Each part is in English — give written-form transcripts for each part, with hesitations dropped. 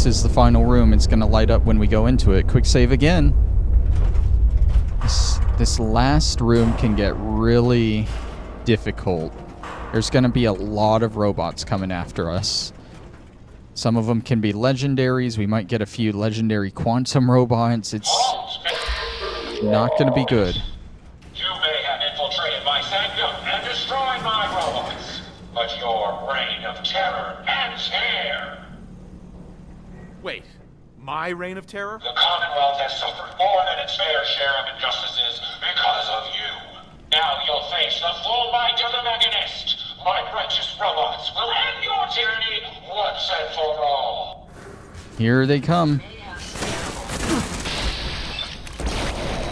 this is the final room. It's going to light up when we go into it. Quick save again. This last room can get really difficult. There's going to be a lot of robots coming after us. Some of them can be legendaries. We might get a few legendary quantum robots. It's not going to be good. You may have infiltrated my sanctum and destroyed my robots, but your reign of terror ends here. Wait, my reign of terror? The Commonwealth has suffered more than its fair share of injustices because of you. Now you'll face the full might of the Mechanist. My righteous robots will end your tyranny once and for all. Here they come.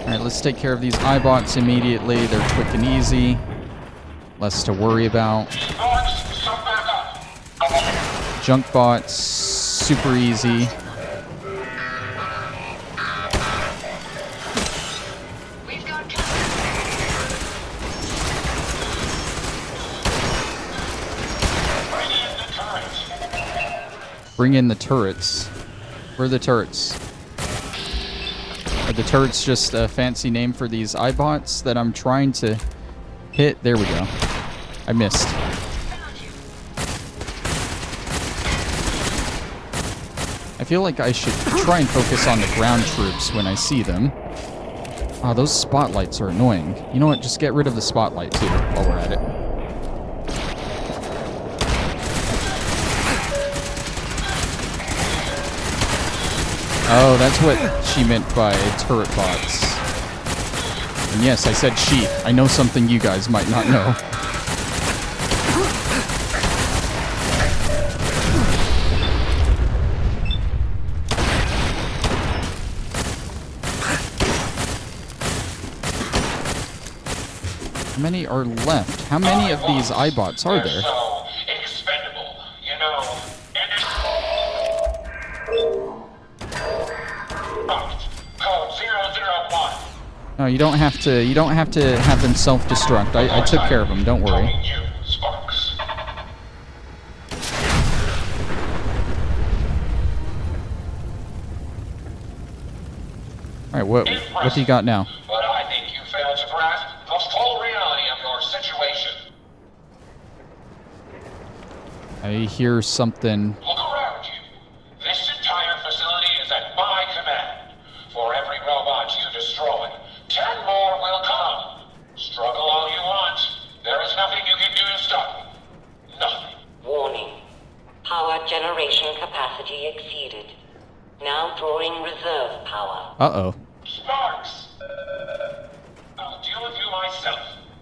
Alright, let's take care of these iBots immediately. They're quick and easy. Less to worry about. Junk bots, super easy. Bring in the turrets. Where are the turrets? Are the turrets just a fancy name for these iBots that I'm trying to hit? There we go. I missed. I feel like I should try and focus on the ground troops when I see them. Oh, those spotlights are annoying. You know what? Just get rid of the spotlight too while we're at it. Oh, that's what she meant by turret bots. And yes, I said she. I know something you guys might not know. How many are left? How many of these iBots are there? So expendable, you know. Code 001. No, you don't have to. You don't have to have them self-destruct. I took care of them. Don't worry. All right, what do you got now? But I think you failed to grasp the full reality of your situation. I hear something. Look around you. This entire facility is at my command. For every robot you destroy, 10 more will come. Struggle all you want. There is nothing you can do to stop me. Nothing. Warning. Power generation capacity exceeded. Now drawing reserve power. Uh-oh. Sparks! I'll deal with you myself.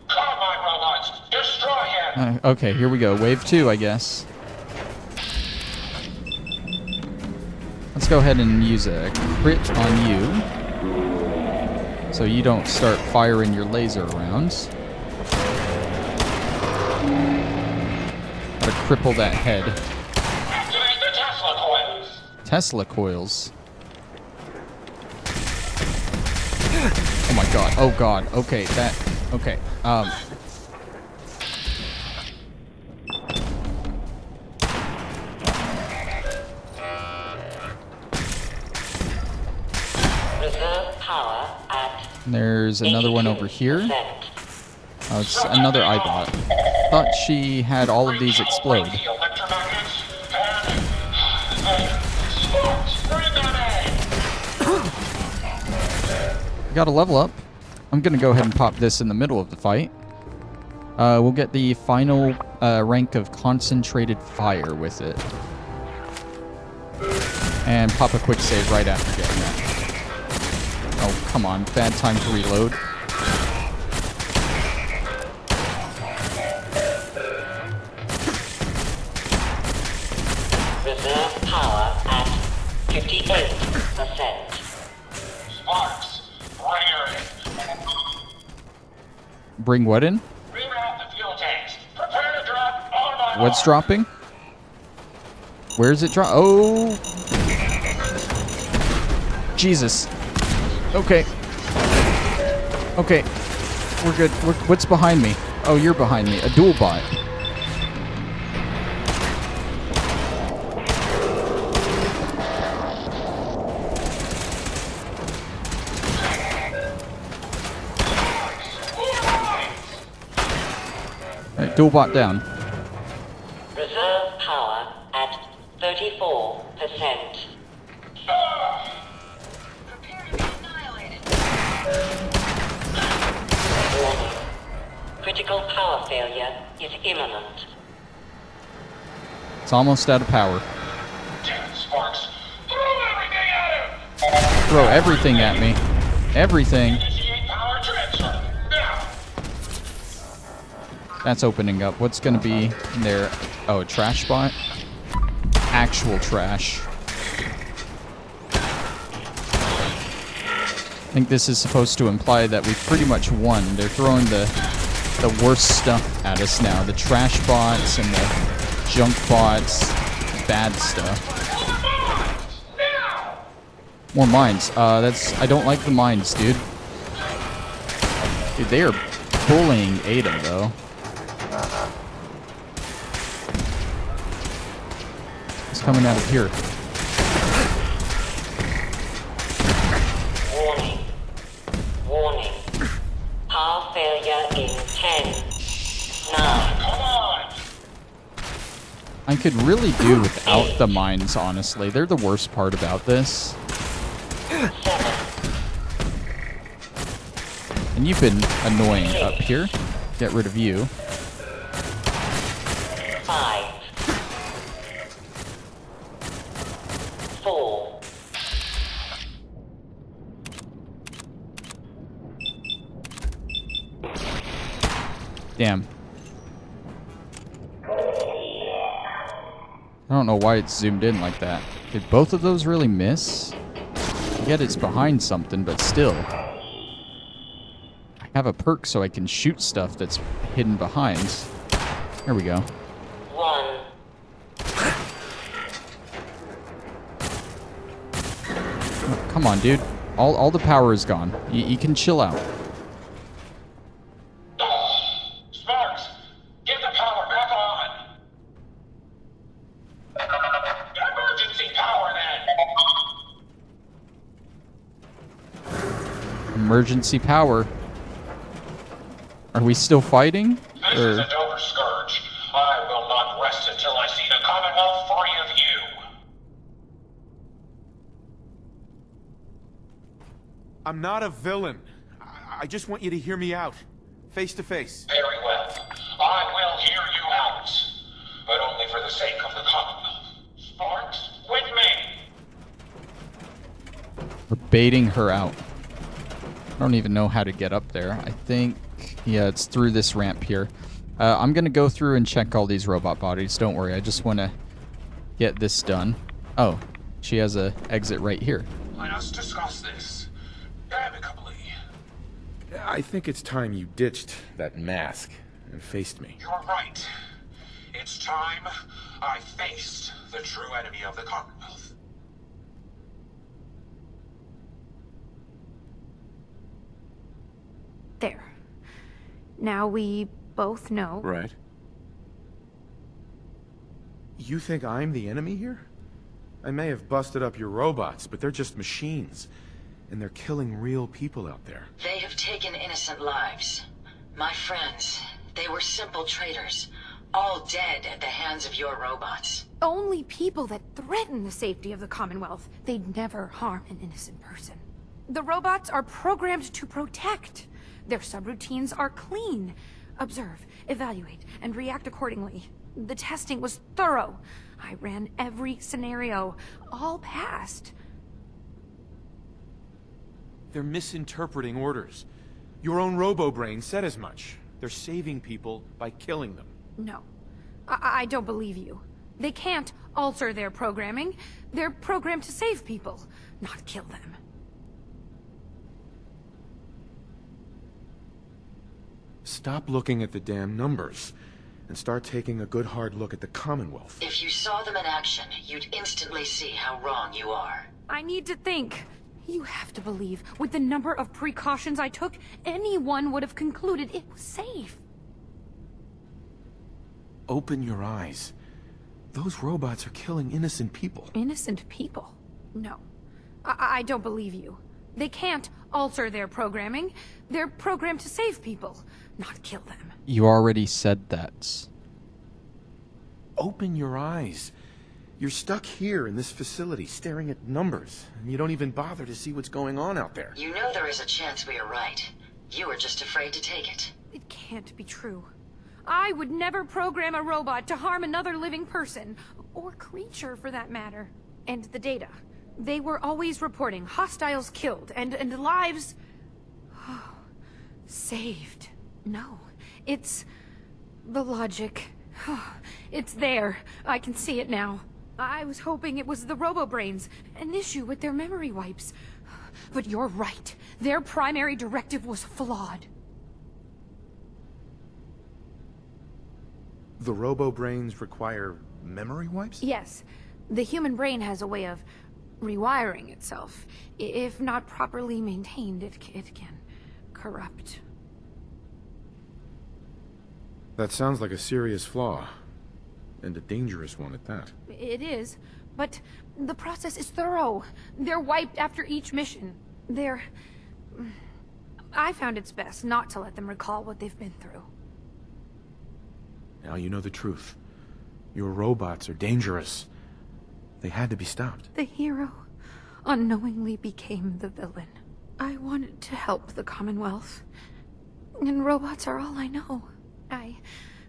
Calm my robots. Destroy him. Okay, here we go. Wave 2, I guess. Let's go ahead and use a crit on you, so you don't start firing your laser around. Gotta cripple that head. Activate the Tesla coils. Tesla coils. Oh my god. Oh god. Okay, that... Okay. Reserve power at There's another one over here. 80%. Oh, it's another iBot. Thought she had all of these explode. The electromagnets and sparks. Bring them in. Got a level up. I'm gonna go ahead and pop this in the middle of the fight. We'll get the final rank of concentrated fire with it. And pop a quick save right after getting that. Oh, come on. Bad time to reload. Reserve power at 58%. Sparks. Bring her in. Bring what in? Reroute the fuel tanks. Prepare to drop all my What's dropping? Where's it drop? Oh. Jesus. Okay. Okay. We're good. What's behind me? Oh, you're behind me. A dual bot. Dual bot down. Reserve power at 34%. Warning. Critical power failure is imminent. It's almost out of power. Damn Sparks. Throw everything at him! Throw everything at me. Everything. Initiate power transfer. Now! That's opening up. What's gonna be in there? Oh, a trash bot? Actual trash. I think this is supposed to imply that we've pretty much won. They're throwing the worst stuff at us now. The trash bots and the junk bots. Bad stuff. More mines. I don't like the mines, dude. Dude, they are bullying Ada, though. It's coming out of here. Warning. Warning. Power failure in 10, 9. Come on! I could really do without the mines, honestly. They're the worst part about this. 7. And you've been annoying up here. Get rid of you. 5. 4. Damn. I don't know why it's zoomed in like that. Did both of those really miss? I get it's behind something, but still. I have a perk so I can shoot stuff that's hidden behind. There we go. 1. Oh, come on, dude. All the power is gone. You can chill out. Sparks, get the power back on! Emergency power, then! Emergency power. Are we still fighting? This is a Dover Scourge. I will not rest until I see the Commonwealth free of you. I'm not a villain. I just want you to hear me out. Face to face. Very well. I will hear you out. But only for the sake of the Commonwealth. Sparks, with me! We're baiting her out. I don't even know how to get up there. I think, yeah, it's through this ramp here. I'm going to go through and check all these robot bodies. Don't worry. I just want to get this done. Oh, she has a exit right here. Let us discuss this amicably. I think it's time you ditched that mask and faced me. You're right. It's time I faced the true enemy of the Commonwealth. There. Now we both know. Right. You think I'm the enemy here? I may have busted up your robots, but they're just machines. And they're killing real people out there. They have taken innocent lives. My friends, they were simple traitors, all dead at the hands of your robots. Only people that threaten the safety of the Commonwealth. They'd never harm an innocent person. The robots are programmed to protect. Their subroutines are clean. Observe, evaluate, and react accordingly. The testing was thorough. I ran every scenario. All passed. They're misinterpreting orders. Your own robo-brain said as much. They're saving people by killing them. No. I don't believe you. They can't alter their programming. They're programmed to save people, not kill them. Stop looking at the damn numbers and start taking a good hard look at the Commonwealth. If you saw them in action, you'd instantly see how wrong you are. I need to think. You have to believe, with the number of precautions I took, anyone would have concluded it was safe. Open your eyes. Those robots are killing innocent people. Innocent people? No. I don't believe you. They can't alter their programming. They're programmed to save people, not kill them. You already said that. Open your eyes. You're stuck here in this facility, staring at numbers, and you don't even bother to see what's going on out there. You know there is a chance we are right. You are just afraid to take it. It can't be true. I would never program a robot to harm another living person, or creature for that matter. And the data. They were always reporting hostiles killed and lives saved. No, it's the logic. It's there. I can see it now. I was hoping it was the robo-brains, an issue with their memory wipes. But you're right. Their primary directive was flawed. The robo-brains require memory wipes? Yes, the human brain has a way of rewiring itself. If not properly maintained, it can corrupt. That sounds like a serious flaw. And a dangerous one at that. It is, but the process is thorough. They're wiped after each mission. I found it's best not to let them recall what they've been through. Now you know the truth. Your robots are dangerous. They had to be stopped. The hero unknowingly became the villain. I wanted to help the Commonwealth, and robots are all I know. I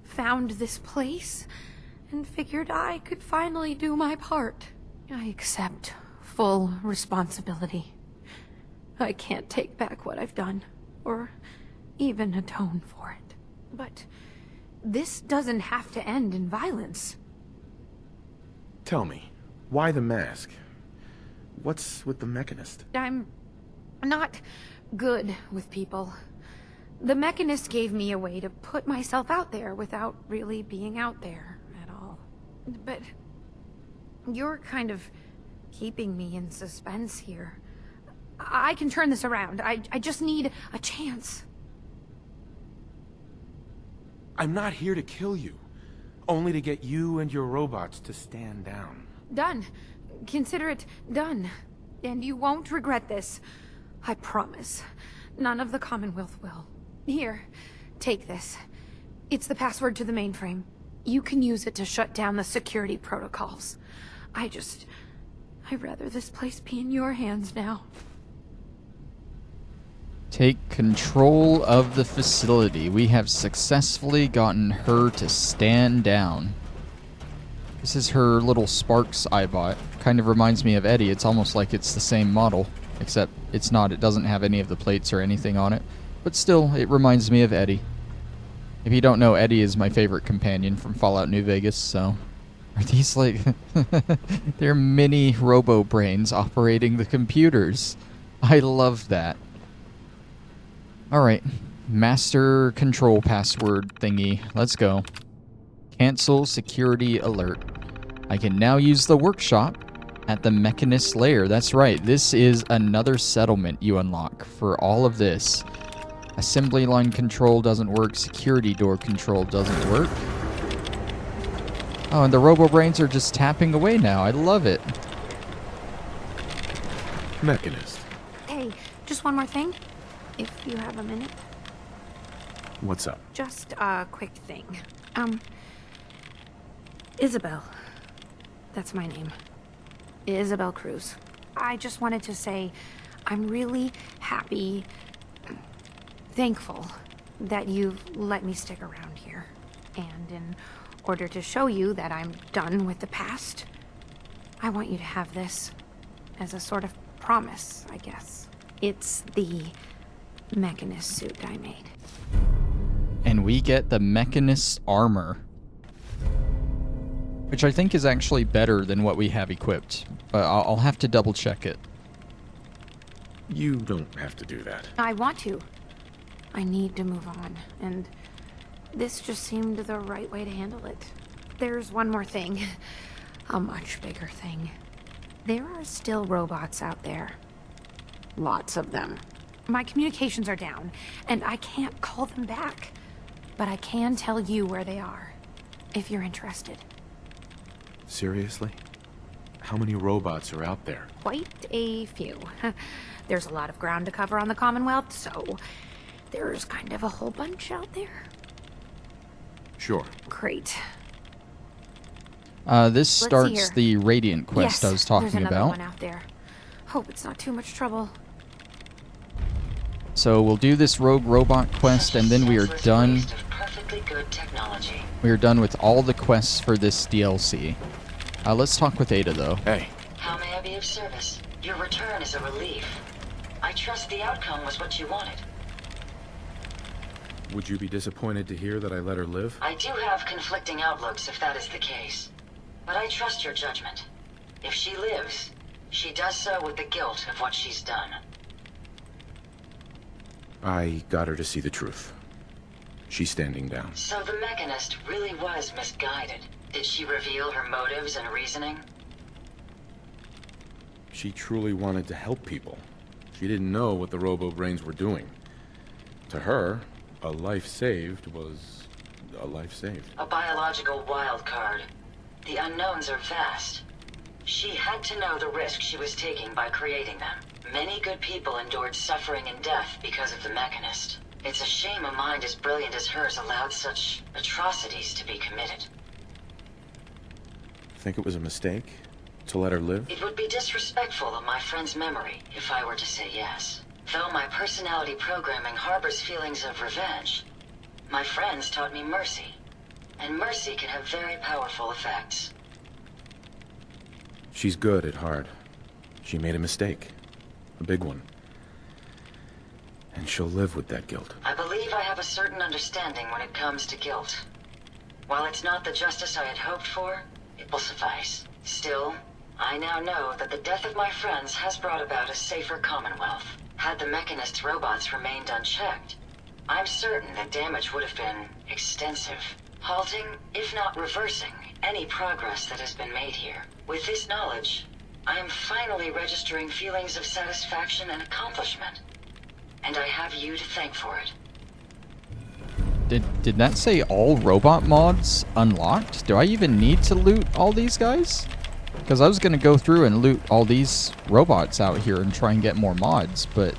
found this place and figured I could finally do my part. I accept full responsibility. I can't take back what I've done, or even atone for it. But this doesn't have to end in violence. Tell me, why the mask? What's with the Mechanist? I'm not good with people. The Mechanist gave me a way to put myself out there without really being out there at all. But you're kind of keeping me in suspense here. I can turn this around. I just need a chance. I'm not here to kill you. Only to get you and your robots to stand down. Done. Consider it done. And you won't regret this. I promise. None of the Commonwealth will. Here, take this. It's the password to the mainframe. You can use it to shut down the security protocols. I'd rather this place be in your hands now. Take control of the facility. We have successfully gotten her to stand down. This is her little Sparks iBot. Kind of reminds me of Eddie. It's almost like it's the same model, except it's not. It doesn't have any of the plates or anything on it. But still, it reminds me of Eddie. If you don't know, Eddie is my favorite companion from Fallout New Vegas, so... Are these like... They're mini robo-brains operating the computers. I love that. Alright. Master control password thingy. Let's go. Cancel security alert. I can now use the workshop at the Mechanist lair. That's right. This is another settlement you unlock for all of this. Assembly line control doesn't work. Security door control doesn't work. Oh, and the robo-brains are just tapping away now. I love it. Mechanist. Hey, just one more thing. If you have a minute. What's up? Just a quick thing. Isabel. That's my name. Isabel Cruz. I just wanted to say I'm really happy, thankful that you've let me stick around here. And in order to show you that I'm done with the past, I want you to have this as a sort of promise, I guess. It's the Mechanist suit I made. And we get the Mechanist armor, which I think is actually better than what we have equipped. But I'll have to double check it. You don't have to do that. I want to. I need to move on, and this just seemed the right way to handle it. There's one more thing. A much bigger thing. There are still robots out there. Lots of them. My communications are down, and I can't call them back. But I can tell you where they are, if you're interested. Seriously? How many robots are out there? Quite a few. There's a lot of ground to cover on the Commonwealth, so there's kind of a whole bunch out there. Sure. Great. This see starts here. the Radiant quest I was there's talking another about. one out there. Hope it's not too much trouble. So we'll do this rogue robot quest, and then we are Senseless done. waste of perfectly good technology. We are done with all the quests for this DLC. Let's talk with Ada, though. Hey, How may I be of service? Your return is a relief. I trust the outcome was what you wanted. would you be disappointed to hear that I let her live? I do have conflicting outlooks if that is the case. But I trust your judgment. If she lives, she does so with the guilt of what she's done. I got her to see the truth. She's standing down. So the Mechanist really was misguided. Did she reveal her motives and reasoning? She truly wanted to help people. She didn't know what the robo-brains were doing. To her, a life saved was a life saved. A biological wild card. The unknowns are vast. She had to know the risk she was taking by creating them. Many good people endured suffering and death because of the Mechanist. It's a shame a mind as brilliant as hers allowed such atrocities to be committed. Think it was a mistake to let her live? It would be disrespectful of my friend's memory if I were to say yes. Though my personality programming harbors feelings of revenge, my friends taught me mercy. And mercy can have very powerful effects. She's good at heart. She made a mistake. A big one. And she'll live with that guilt. I believe I have a certain understanding when it comes to guilt. While it's not the justice I had hoped for, it will suffice. Still, I now know that the death of my friends has brought about a safer Commonwealth. Had the Mechanist's robots remained unchecked, I'm certain that damage would have been extensive, halting, if not reversing, any progress that has been made here. With this knowledge, I am finally registering feelings of satisfaction and accomplishment. And I have you to thank for it. Did that say all robot mods unlocked? Do I even need to loot all these guys? Because I was going to go through and loot all these robots out here and try and get more mods, but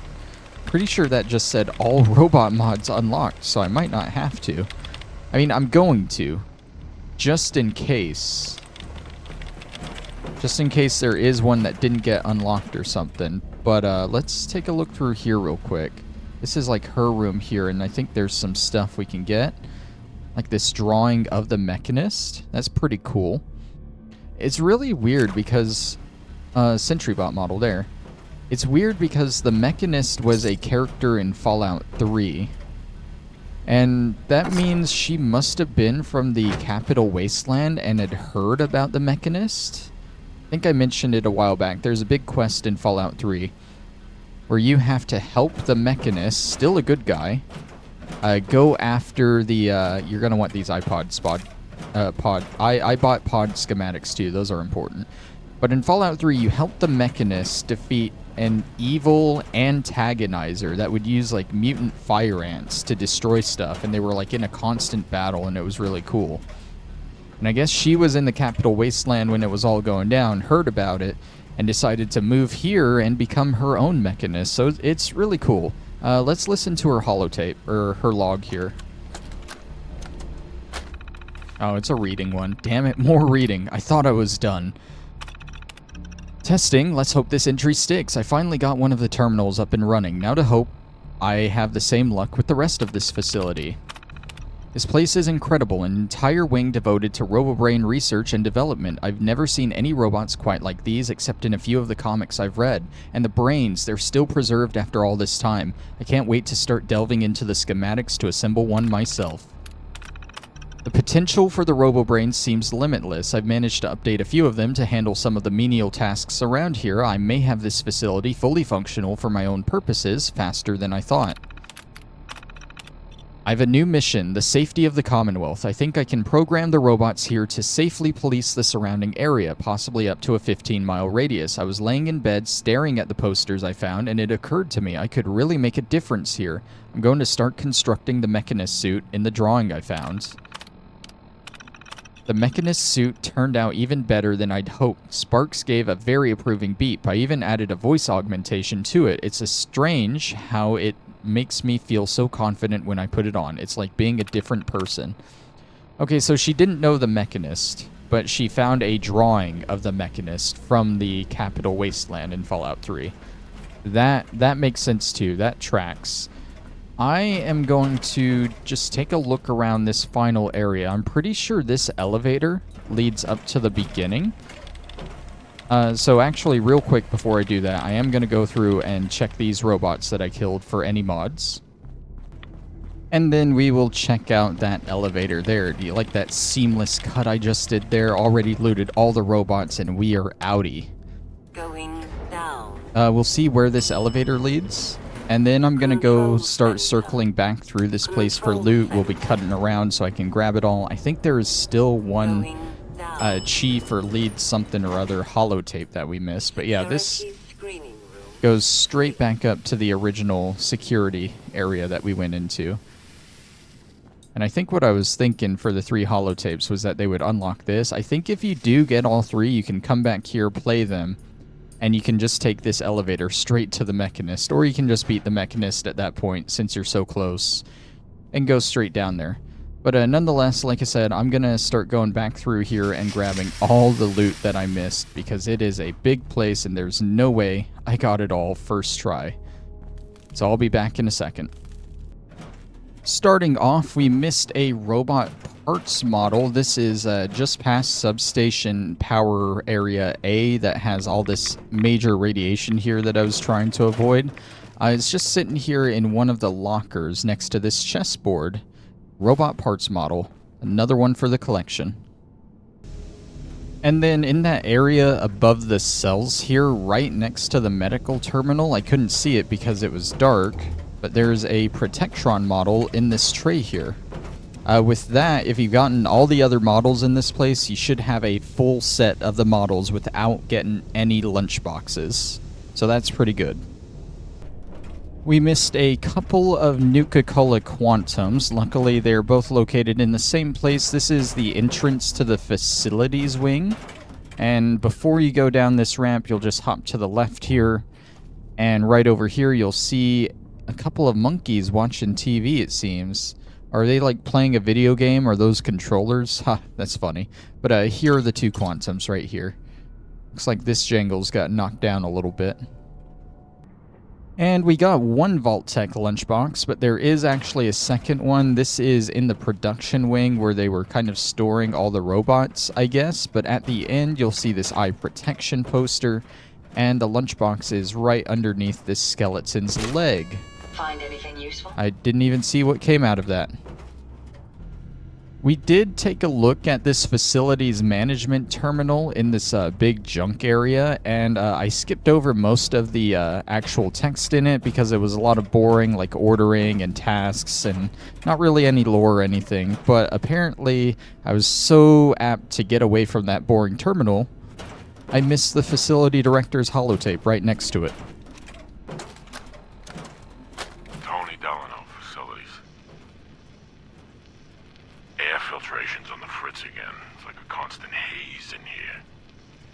pretty sure that just said all robot mods unlocked, so I might not have to. I mean, I'm going to, just in case. Just in case there is one that didn't get unlocked or something. But let's take a look through here real quick. This is like her room here, and I think there's some stuff we can get. Like this drawing of the Mechanist. That's pretty cool. It's really weird because... SentryBot model there. It's weird because the Mechanist was a character in Fallout 3. And that means she must have been from the Capital Wasteland and had heard about the Mechanist. I think I mentioned it a while back. There's a big quest in Fallout 3 where you have to help the Mechanist, still a good guy, go after the... you're going to want these iPod pod. I bought pod schematics too. Those are important. But in Fallout 3, you help the Mechanist defeat an evil antagonizer that would use like mutant fire ants to destroy stuff, and they were like in a constant battle, and it was really cool. And I guess she was in the Capital Wasteland when it was all going down, heard about it, and decided to move here and become her own Mechanist. So it's really cool. Let's listen to her holotape, or her log here. Oh, it's a reading one. Damn it, more reading. I thought I was done. Testing. Let's hope this entry sticks. I finally got one of the terminals up and running. Now to hope I have the same luck with the rest of this facility. This place is incredible, an entire wing devoted to RoboBrain research and development. I've never seen any robots quite like these, except in a few of the comics I've read. And the brains, they're still preserved after all this time. I can't wait to start delving into the schematics to assemble one myself. The potential for the RoboBrains seems limitless. I've managed to update a few of them to handle some of the menial tasks around here. I may have this facility fully functional for my own purposes faster than I thought. I have a new mission, the safety of the Commonwealth. I think I can program the robots here to safely police the surrounding area, possibly up to a 15-mile radius. I was laying in bed staring at the posters I found, and it occurred to me I could really make a difference here. I'm going to start constructing the Mechanist suit in the drawing I found. The Mechanist suit turned out even better than I'd hoped. Sparks gave a very approving beep. I even added a voice augmentation to it. It's a strange how it makes me feel so confident when I put it on. It's like being a different person. Okay, so she didn't know the Mechanist, but she found a drawing of the Mechanist from the Capital Wasteland in Fallout 3. That makes sense too. That tracks. I am going to just take a look around this final area. I'm pretty sure this elevator leads up to the beginning. So actually, real quick before I do that, I am going to go through and check these robots that I killed for any mods. And then we will check out that elevator there. Do you like that seamless cut I just did there? Already looted all the robots and we are outie. Going down. We'll see where this elevator leads. And then I'm going to go start circling back through this place for loot. We'll be cutting around so I can grab it all. I think there is still one chief or lead something or other holotape that we missed. But yeah, this goes straight back up to the original security area that we went into. And I think what I was thinking for the 3 holotapes was that they would unlock this. I think if you do get all 3, you can come back here, play them, and you can just take this elevator straight to the Mechanist, or you can just beat the Mechanist at that point since you're so close and go straight down there. But nonetheless, like I said, I'm going to start going back through here and grabbing all the loot that I missed because it is a big place and there's no way I got it all first try. So I'll be back in a second. Starting off, we missed a robot parts model. This is just past substation power area A that has all this major radiation here that I was trying to avoid. It's just sitting here in one of the lockers next to this chessboard. Robot parts model. Another one for the collection. And then in that area above the cells here, right next to the medical terminal, I couldn't see it because it was dark, but there's a Protectron model in this tray here. With that, if you've gotten all the other models in this place, you should have a full set of the models without getting any lunchboxes. So that's pretty good. We missed a couple of Nuka-Cola Quantums. Luckily, they're both located in the same place. This is the entrance to the facilities wing. And before you go down this ramp, you'll just hop to the left here. And right over here, you'll see a couple of monkeys watching TV, it seems. Are they like playing a video game? Or those controllers? Ha, that's funny. But here are the 2 Quantums right here. Looks like this jangle's got knocked down a little bit. And we got 1 Vault-Tec lunchbox, but there is actually a second one. This is in the production wing where they were kind of storing all the robots, I guess. But at the end, you'll see this eye protection poster, and the lunchbox is right underneath this skeleton's leg. Find anything useful? I didn't even see what came out of that. We did take a look at this facilities management terminal in this big junk area, and I skipped over most of the actual text in it because it was a lot of boring, like ordering and tasks, and not really any lore or anything. But apparently, I was so apt to get away from that boring terminal, I missed the facility director's holotape right next to it. Filtration's on the fritz again. It's like a constant haze in here.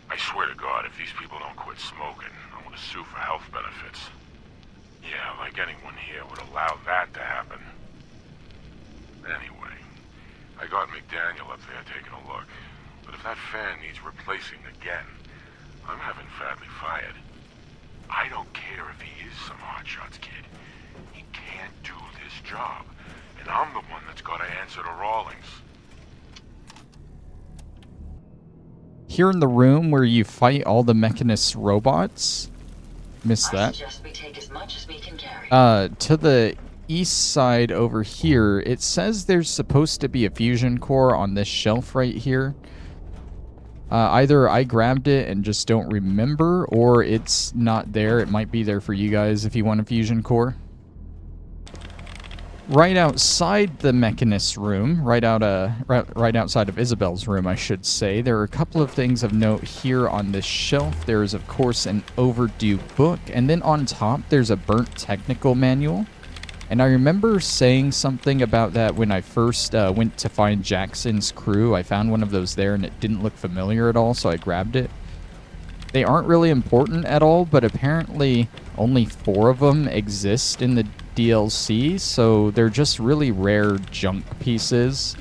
I swear to God, if these people don't quit smoking, I'm gonna sue for health benefits. Yeah, like anyone here would allow that to happen. Anyway, I got McDaniel up there taking a look. But if that fan needs replacing again, I'm having Fadley fired. I don't care if he is some hotshots kid. He can't do this job. And I'm the one that's gotta answer to Rawlings. Here in the room where you fight all the Mechanist robots. Missed that. I suggest we take as much as we can carry. To the east side over here, it says there's supposed to be a fusion core on this shelf right here. Either I grabbed it and just don't remember, or it's not there. It might be there for you guys if you want a fusion core. Right outside the Mechanist room, right outside of Isabel's room, I should say, there are a couple of things of note here on this shelf. There is, of course, an overdue book, and then on top, there's a burnt technical manual. And I remember saying something about that when I first went to find Jackson's crew. I found one of those there and it didn't look familiar at all, so I grabbed it. They aren't really important at all, but apparently only 4 of them exist in the DLC, so they're just really rare junk pieces.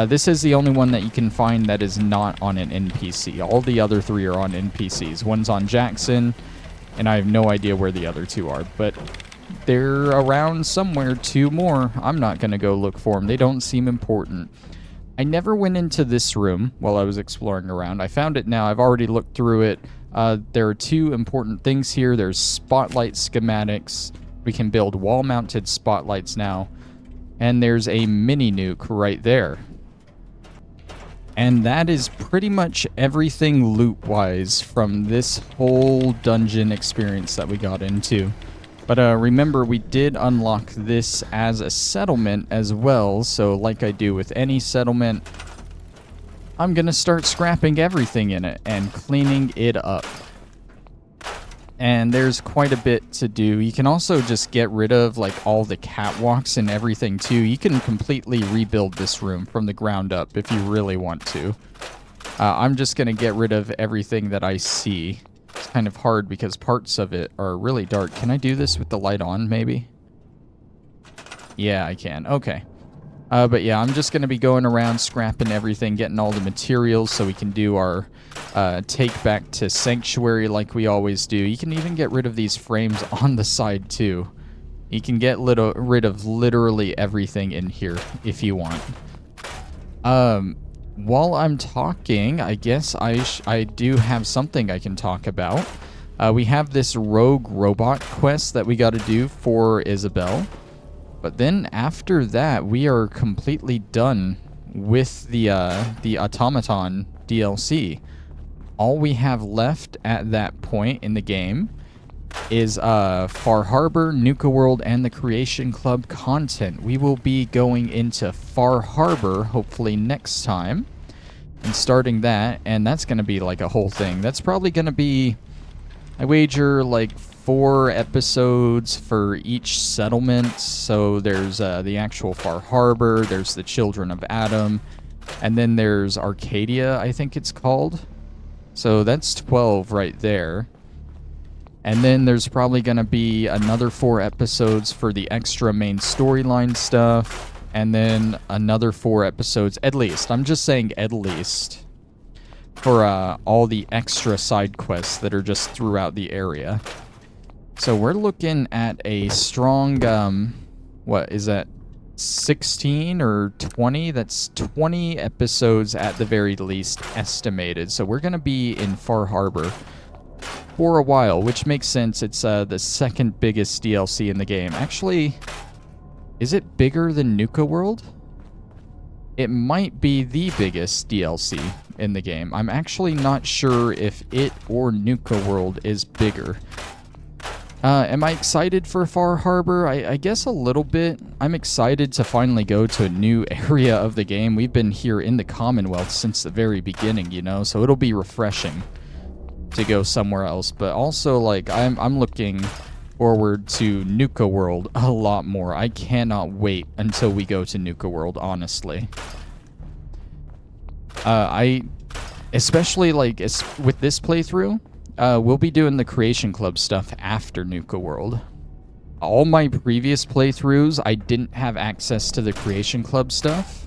This is the only one that you can find that is not on an NPC. All the other 3 are on NPCs. One's on Jackson, and I have no idea where the other 2 are, but they're around somewhere. 2 more. I'm not going to go look for them. They don't seem important. I never went into this room while I was exploring around. I found it now. I've already looked through it. There are 2 important things here. There's spotlight schematics. We can build wall-mounted spotlights now. And there's a mini nuke right there. And that is pretty much everything loot-wise from this whole dungeon experience that we got into. But remember, we did unlock this as a settlement as well, so like I do with any settlement, I'm going to start scrapping everything in it and cleaning it up. And there's quite a bit to do. You can also just get rid of like all the catwalks and everything too. You can completely rebuild this room from the ground up if you really want to. I'm just going to get rid of everything that I see. It's kind of hard because parts of it are really dark. Can I do this with the light on maybe? Yeah, I can. Okay. But yeah, I'm just going to be going around scrapping everything, getting all the materials so we can do our take back to Sanctuary like we always do. You can even get rid of these frames on the side too. You can get rid of literally everything in here if you want. While I'm talking, I guess I do have something I can talk about. We have this rogue robot quest that we got to do for Isabel. But then after that, we are completely done with the Automaton DLC. All we have left at that point in the game is Far Harbor, Nuka World, and the Creation Club content. We will be going into Far Harbor hopefully next time and starting that, and that's going to be like a whole thing. That's probably going to be, I wager, like 4 episodes for each settlement. So there's the actual Far Harbor, there's the Children of Adam, and then there's Arcadia, I think it's called. So that's 12 right there. And then there's probably going to be another 4 episodes for the extra main storyline stuff, and then another 4 episodes, at least, I'm just saying at least, for all the extra side quests that are just throughout the area. So we're looking at a strong, what is that, 16 or 20? That's 20 episodes at the very least estimated. So we're going to be in Far Harbor for a while, which makes sense. It's the second biggest DLC in the game. Actually, is it bigger than Nuka World? It might be the biggest DLC in the game. I'm actually not sure if it or Nuka World is bigger. Am I excited for Far Harbor? I guess a little bit. I'm excited to finally go to a new area of the game. We've been here in the Commonwealth since the very beginning, you know, so it'll be refreshing to go somewhere else. But also, like, I'm looking forward to Nuka World a lot more. I cannot wait until we go to Nuka World, honestly. Especially, like, with this playthrough, we'll be doing the Creation Club stuff after Nuka World. All my previous playthroughs, I didn't have access to the Creation Club stuff.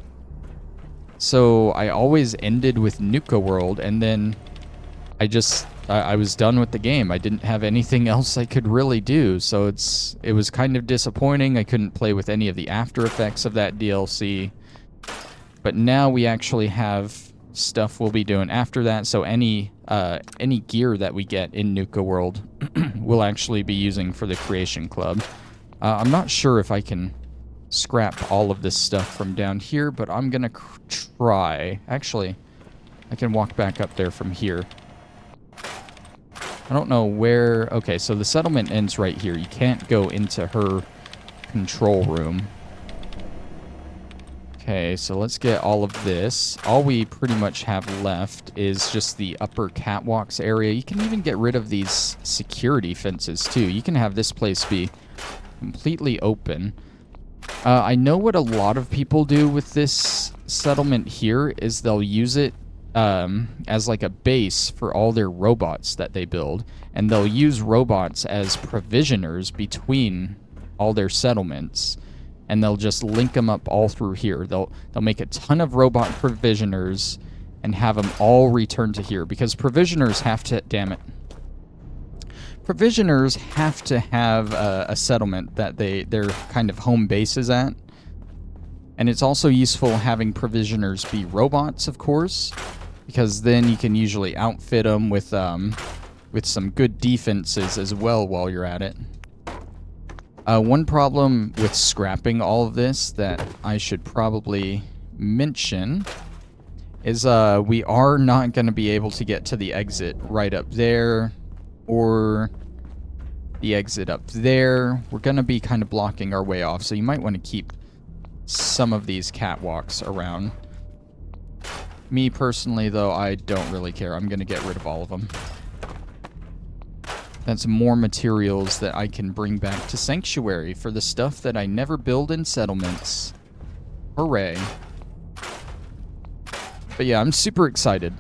So I always ended with Nuka World, and then I was done with the game. I didn't have anything else I could really do, so it was kind of disappointing. I couldn't play with any of the after effects of that DLC. But now we actually have stuff we'll be doing after that, so any gear that we get in Nuka World we'll actually be using for the Creation Club. I'm not sure if I can scrap all of this stuff from down here, but I'm gonna try. Actually, I can walk back up there from here. I don't know where... Okay, so the settlement ends right here. You can't go into her control room. Okay, so let's get all of this. All we pretty much have left is just the upper catwalks area. You can even get rid of these security fences, too. You can have this place be completely open. I know what a lot of people do with this settlement here is they'll use it as like a base for all their robots that they build, and they'll use robots as provisioners between all their settlements, and they'll just link them up all through here. They'll make a ton of robot provisioners and have them all return to here, because provisioners have to, damn it, provisioners have to have a settlement that their kind of home base is at. And it's also useful having provisioners be robots, of course, because then you can usually outfit them with some good defenses as well while you're at it. One problem with scrapping all of this that I should probably mention is we are not going to be able to get to the exit right up there, or the exit up there. We're going to be kind of blocking our way off, so you might want to keep some of these catwalks around. Me personally, though, I don't really care. I'm going to get rid of all of them. That's more materials that I can bring back to Sanctuary for the stuff that I never build in settlements. Hooray. But yeah, I'm super excited.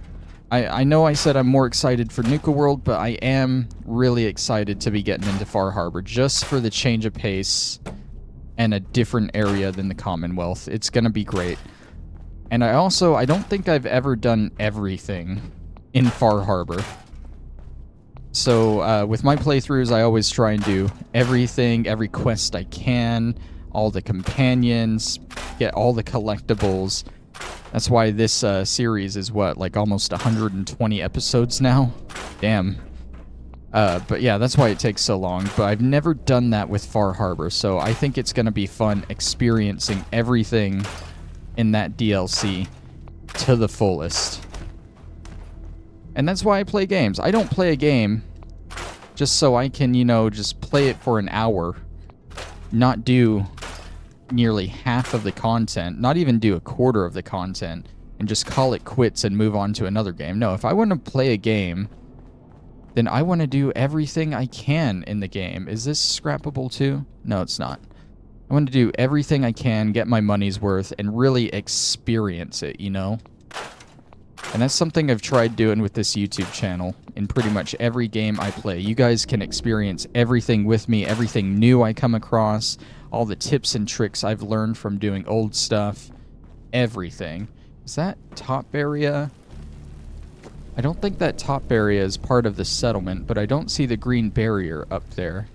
I know I said I'm more excited for Nuka World, but I am really excited to be getting into Far Harbor just for the change of pace and a different area than the Commonwealth. It's going to be great. And I don't think I've ever done everything in Far Harbor. So with my playthroughs, I always try and do everything, every quest I can, all the companions, get all the collectibles. That's why this series is, what, like almost 120 episodes now? Damn. But yeah, that's why it takes so long. But I've never done that with Far Harbor, so I think it's going to be fun experiencing everything in that DLC to the fullest. And that's why I play games. I don't play a game just so I can, you know, just play it for an hour, not do nearly half of the content, not even do a quarter of the content, and just call it quits and move on to another game. No, if I want to play a game, then I want to do everything I can in the game. Is this scrappable too? No, it's not. I want to do everything I can, get my money's worth, and really experience it, you know? And that's something I've tried doing with this YouTube channel in pretty much every game I play. You guys can experience everything with me, everything new I come across, all the tips and tricks I've learned from doing old stuff, everything. Is that top area? I don't think that top area is part of the settlement, but I don't see the green barrier up there.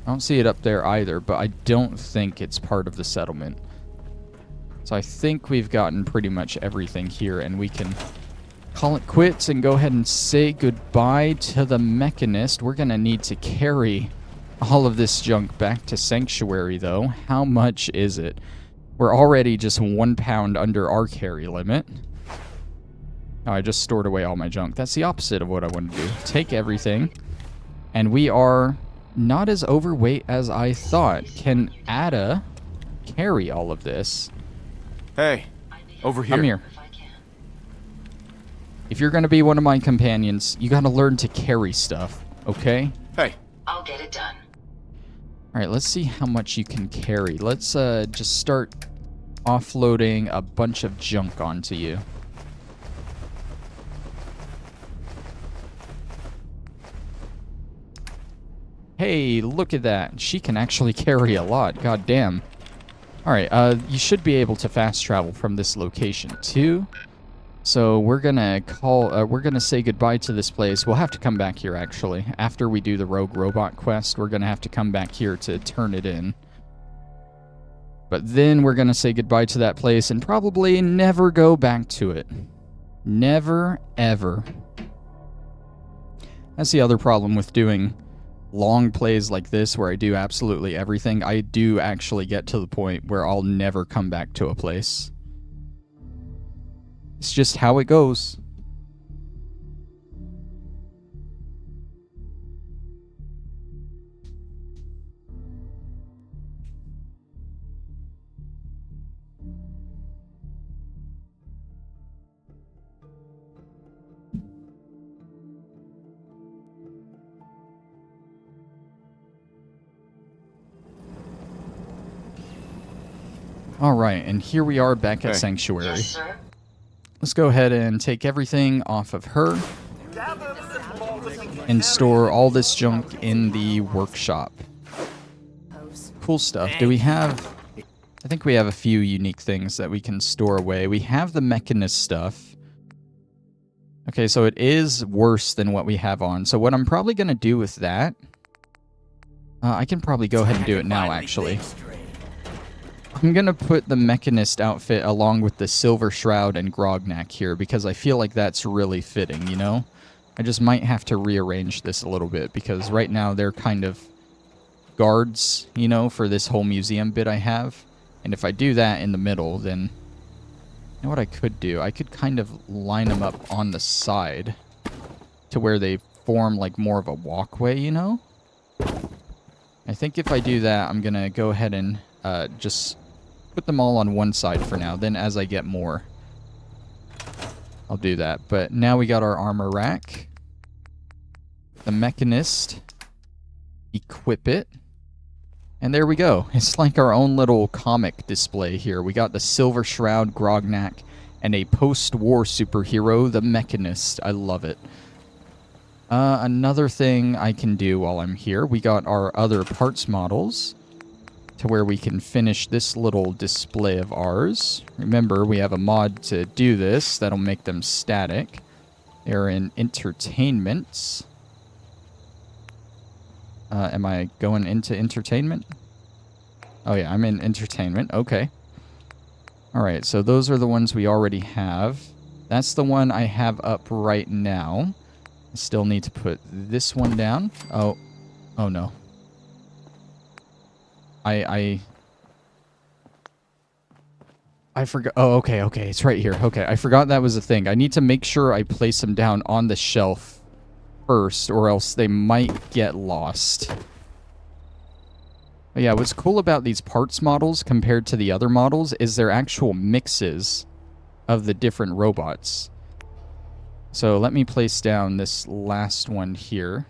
I don't see it up there either, but I don't think it's part of the settlement. So I think we've gotten pretty much everything here, and we can call it quits and go ahead and say goodbye to the Mechanist. We're going to need to carry all of this junk back to Sanctuary, though. How much is it? We're already just 1 pound under our carry limit. Oh, I just stored away all my junk. That's the opposite of what I want to do. Take everything. And we are not as overweight as I thought. Can Ada carry all of this? Hey, over here. Come here. If you're going to be one of my companions, you got to learn to carry stuff, okay? Hey. I'll get it done. All right, let's see how much you can carry. Let's just start offloading a bunch of junk onto you. Hey, look at that. She can actually carry a lot. God damn. Alright, you should be able to fast travel from this location too. So we're gonna say goodbye to this place. We'll have to come back here actually. After we do the Rogue Robot quest, we're gonna have to come back here to turn it in. But then we're gonna say goodbye to that place and probably never go back to it. Never, ever. That's the other problem with doing long plays like this where I do absolutely everything. I do actually get to the point where I'll never come back to a place. It's just how it goes. All right, and here we are back at Hey. Sanctuary. Yes, sir? Let's go ahead and take everything off of her and store all this junk in the workshop. Cool stuff. Do we have... I think we have a few unique things that we can store away. We have the Mechanist stuff. Okay, so it is worse than what we have on. So what I'm probably going to do with that... I can probably go ahead and do it now, actually. I'm going to put the Mechanist outfit along with the Silver Shroud and Grognak here because I feel like that's really fitting, you know? I just might have to rearrange this a little bit because right now they're kind of guards, you know, for this whole museum bit I have. And if I do that in the middle, then... You know what I could do? I could kind of line them up on the side to where they form like more of a walkway, you know? I think if I do that, I'm going to go ahead and just put them all on one side for now. Then as I get more, I'll do that. But now we got our armor rack. The Mechanist. Equip it. And there we go. It's like our own little comic display here. We got the Silver Shroud, Grognak, and a post-war superhero, the Mechanist. I love it. Another thing I can do while I'm here, we got our other parts models to where we can finish this little display of ours. Remember, we have a mod to do this that'll make them static. They're in entertainments. Am I going into entertainment? Oh yeah, I'm in entertainment. Okay. Alright, so those are the ones we already have. That's the one I have up right now. I still need to put this one down. Oh no. I forgot. Oh, okay, it's right here. Okay, I forgot that was a thing. I need to make sure I place them down on the shelf first, or else they might get lost. But yeah, what's cool about these parts models compared to the other models is they're actual mixes of the different robots. So let me place down this last one here.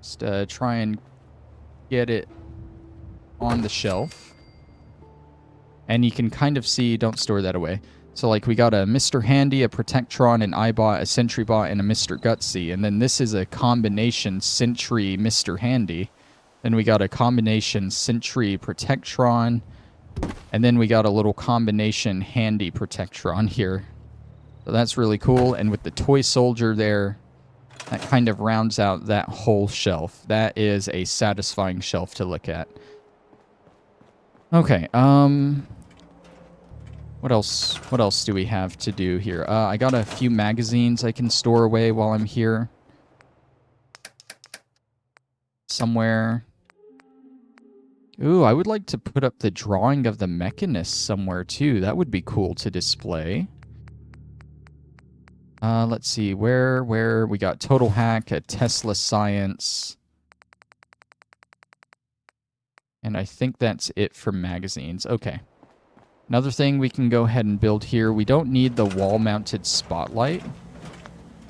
Just try and get it on the shelf. And you can kind of see, don't store that away. So like we got a Mr. Handy, a Protectron, an iBot, a SentryBot, and a Mr. Gutsy. And then this is a combination Sentry Mr. Handy. Then we got a combination Sentry Protectron. And then we got a little combination Handy Protectron here. So that's really cool. And with the toy soldier there, that kind of rounds out that whole shelf. That is a satisfying shelf to look at. Okay, what else do we have to do here? I got a few magazines I can store away while I'm here. Somewhere. Ooh, I would like to put up the drawing of the Mechanist somewhere too. That would be cool to display. Let's see, where we got Total Hack, a Tesla Science. And I think that's it for magazines. Okay. Another thing we can go ahead and build here. We don't need the wall-mounted spotlight.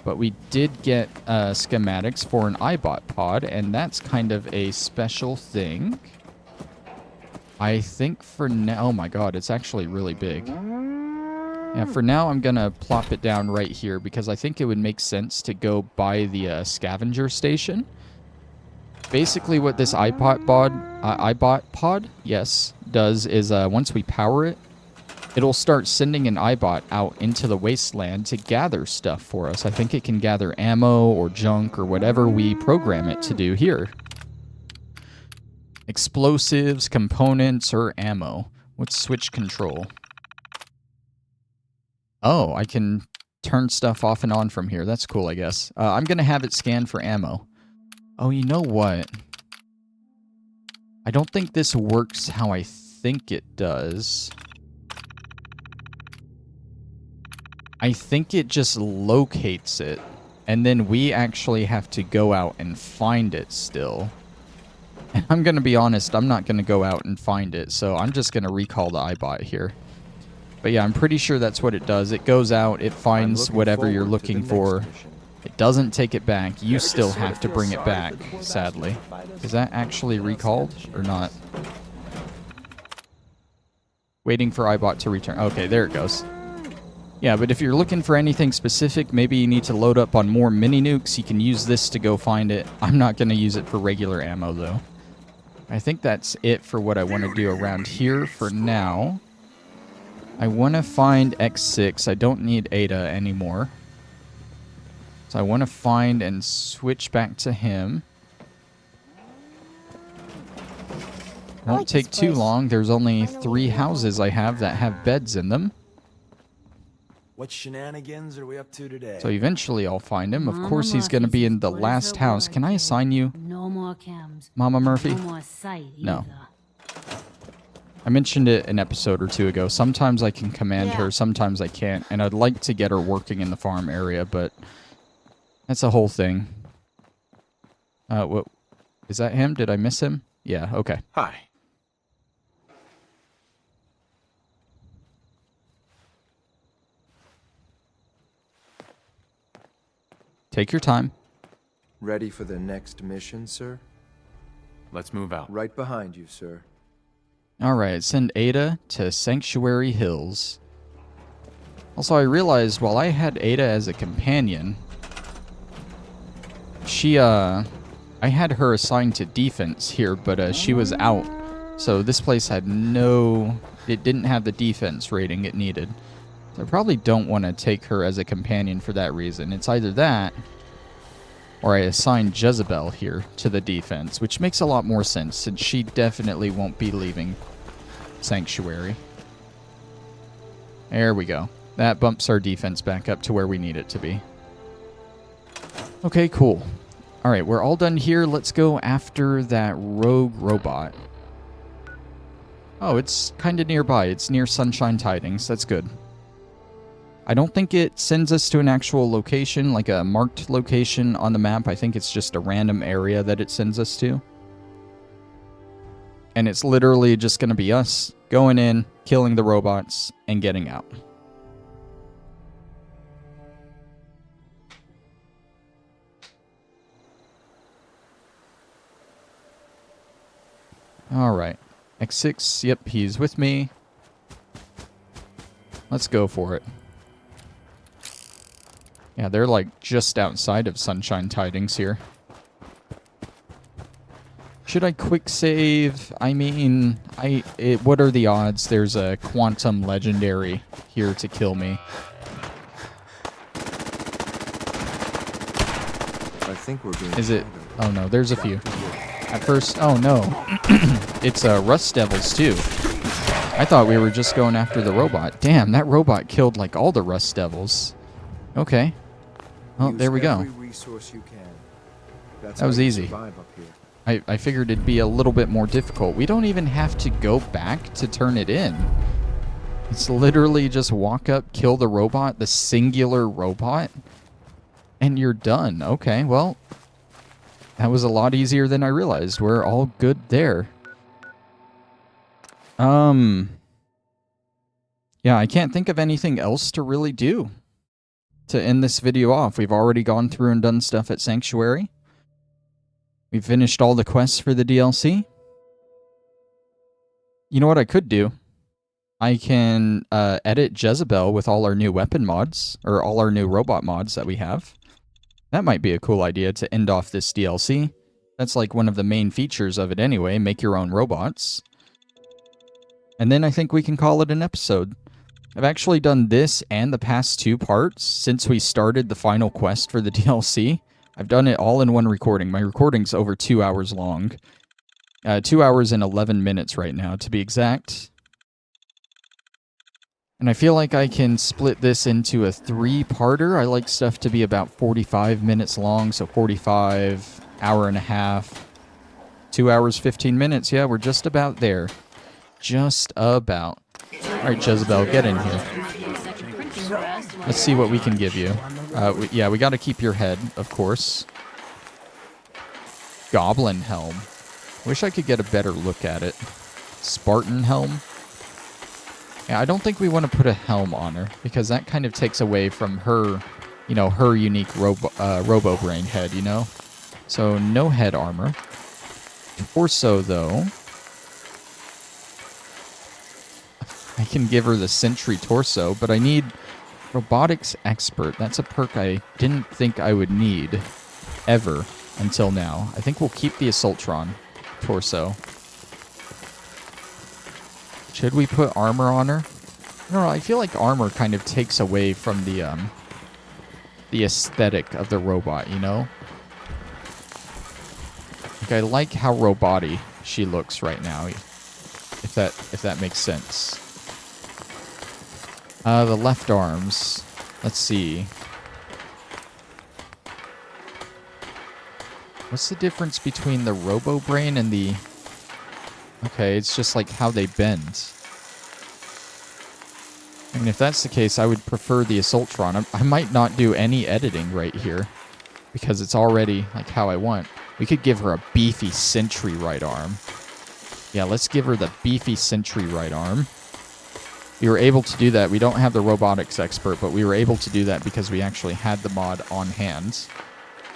But we did get schematics for an iBot pod. And that's kind of a special thing. I think for now... Oh my god, it's actually really big. Yeah, for now I'm going to plop it down right here. Because I think it would make sense to go by the scavenger station. Basically what this iBot pod, yes, does is once we power it, it'll start sending an iBot out into the wasteland to gather stuff for us. I think it can gather ammo or junk or whatever we program it to do here. Explosives, components, or ammo. What's switch control? Oh, I can turn stuff off and on from here. That's cool, I guess. I'm going to have it scan for ammo. Oh, you know what? I don't think this works how I think it does. I think it just locates it, and then we actually have to go out and find it still. And I'm going to be honest, I'm not going to go out and find it, so I'm just going to recall the iBot here. But yeah, I'm pretty sure that's what it does. It goes out, it finds whatever you're looking for. It doesn't take it back. You still have to bring it back, sadly. Is that actually recalled or not? Waiting for iBot to return. Okay, there it goes. Yeah, but if you're looking for anything specific, maybe you need to load up on more mini nukes. You can use this to go find it. I'm not going to use it for regular ammo, though. I think that's it for what I want to do around here for now. I want to find X6. I don't need Ada anymore. So I want to find and switch back to him. Won't take too long. There's only 3 houses I have that have beds in them. What shenanigans are we up to today? So eventually I'll find him. Of course he's going to be in the last house. Can I assign you, No more cams. Mama Murphy? No more sight No. either. I mentioned it an episode or 2 ago. Sometimes I can command her, sometimes I can't. And I'd like to get her working in the farm area, but that's a whole thing. What? Is that him? Did I miss him? Yeah, okay. Hi. Take your time. Ready for the next mission, sir? Let's move out. Right behind you, sir. Alright, send Ada to Sanctuary Hills. Also, I realized while I had Ada as a companion, I had her assigned to defense here, but she was out. So this place had it didn't have the defense rating it needed. So I probably don't want to take her as a companion for that reason. It's either that, or I assign Jezebel here to the defense, which makes a lot more sense, since she definitely won't be leaving Sanctuary. There we go. That bumps our defense back up to where we need it to be. Okay, cool. Alright, we're all done here. Let's go after that rogue robot. Oh, it's kind of nearby. It's near Sunshine Tidings. That's good. I don't think it sends us to an actual location, like a marked location on the map. I think it's just a random area that it sends us to. And it's literally just going to be us going in, killing the robots, and getting out. Alright. X6, yep, he's with me. Let's go for it. Yeah, they're like just outside of Sunshine Tidings here. Should I quick save? I mean, what are the odds there's a quantum legendary here to kill me? I think we're being... Is it? Oh no, there's a few. At first, oh no. It's Rust Devils too. I thought we were just going after the robot. Damn, that robot killed like all the Rust Devils. Okay. Well, there we go. Every resource you can. That's That was how you easy. survive up here. I figured it'd be a little bit more difficult. We don't even have to go back to turn it in. It's literally just walk up, kill the robot, the singular robot, and you're done. Okay, well, that was a lot easier than I realized. We're all good there. Yeah, I can't think of anything else to really do to end this video off. We've already gone through and done stuff at Sanctuary. We've finished all the quests for the DLC. You know what I could do? I can edit Jezebel with all our new weapon mods, or all our new robot mods that we have. That might be a cool idea to end off this DLC. That's like one of the main features of it anyway, make your own robots. And then I think we can call it an episode. I've actually done this and the past 2 parts since we started the final quest for the DLC. I've done it all in one recording. My recording's over 2 hours long. 2 hours and 11 minutes right now, to be exact. And I feel like I can split this into a 3-parter. I like stuff to be about 45 minutes long, so 45, hour and a half, 2 hours, 15 minutes. Yeah, we're just about there. Just about. Alright, Jezebel, get in here. Let's see what we can give you. Yeah, we gotta keep your head, of course. Goblin Helm. Wish I could get a better look at it. Spartan Helm. Yeah, I don't think we want to put a helm on her, because that kind of takes away from her, you know, her unique Robo-Brain head, you know? So, no head armor. Torso, though. I can give her the Sentry Torso, but I need Robotics Expert. That's a perk I didn't think I would need ever until now. I think we'll keep the Assaultron Torso. Should we put armor on her? I don't know, I feel like armor kind of takes away from the aesthetic of the robot, you know? Like, I like how robot-y she looks right now, if that makes sense. The left arms. Let's see. What's the difference between the Robo Brain and the... Okay, it's just like how they bend. I mean, if that's the case, I would prefer the Assaultron. I might not do any editing right here, because it's already like how I want. We could give her a beefy Sentry right arm. Yeah, let's give her the beefy Sentry right arm. We were able to do that. We don't have the Robotics Expert, but we were able to do that because we actually had the mod on hand.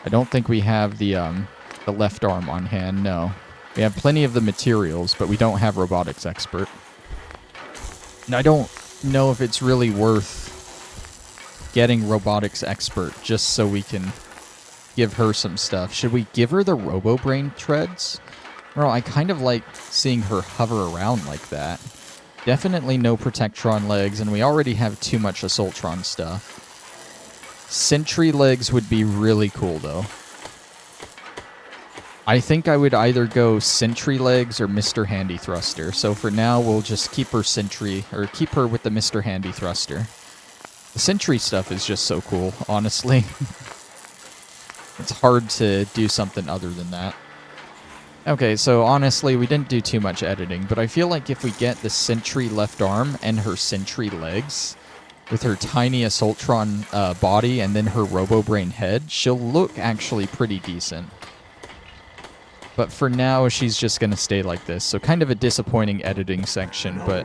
I don't think we have the left arm on hand, no. We have plenty of the materials, but we don't have Robotics Expert. And I don't know if it's really worth getting Robotics Expert just so we can give her some stuff. Should we give her the Robo Brain treads? Well, I kind of like seeing her hover around like that. Definitely no Protectron legs, and we already have too much Assaultron stuff. Sentry legs would be really cool, though. I think I would either go Sentry legs or Mr. Handy Thruster. So for now, we'll just keep her Sentry, or keep her with the Mr. Handy Thruster. The Sentry stuff is just so cool, honestly. It's hard to do something other than that. Okay, so honestly, we didn't do too much editing, but I feel like if we get the Sentry left arm and her Sentry legs, with her tiny Assaultron body and then her Robo Brain head, she'll look actually pretty decent. But for now, she's just going to stay like this. So kind of a disappointing editing section, but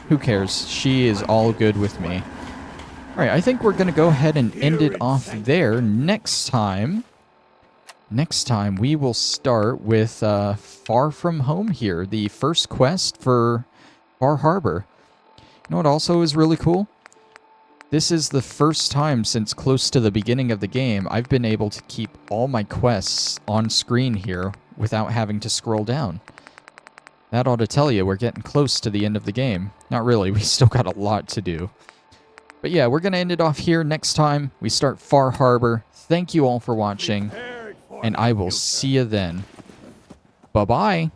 who cares? She is all good with me. All right, I think we're going to go ahead and end it off there. Next time we will start with Far From Home here, the first quest for Far Harbor. You know what also is really cool? This is the first time since close to the beginning of the game I've been able to keep all my quests on screen here without having to scroll down. That ought to tell you we're getting close to the end of the game. Not really, we still got a lot to do. But yeah, we're going to end it off here. Next time we start Far Harbor. Thank you all for watching, and I will see you then. Bye-bye.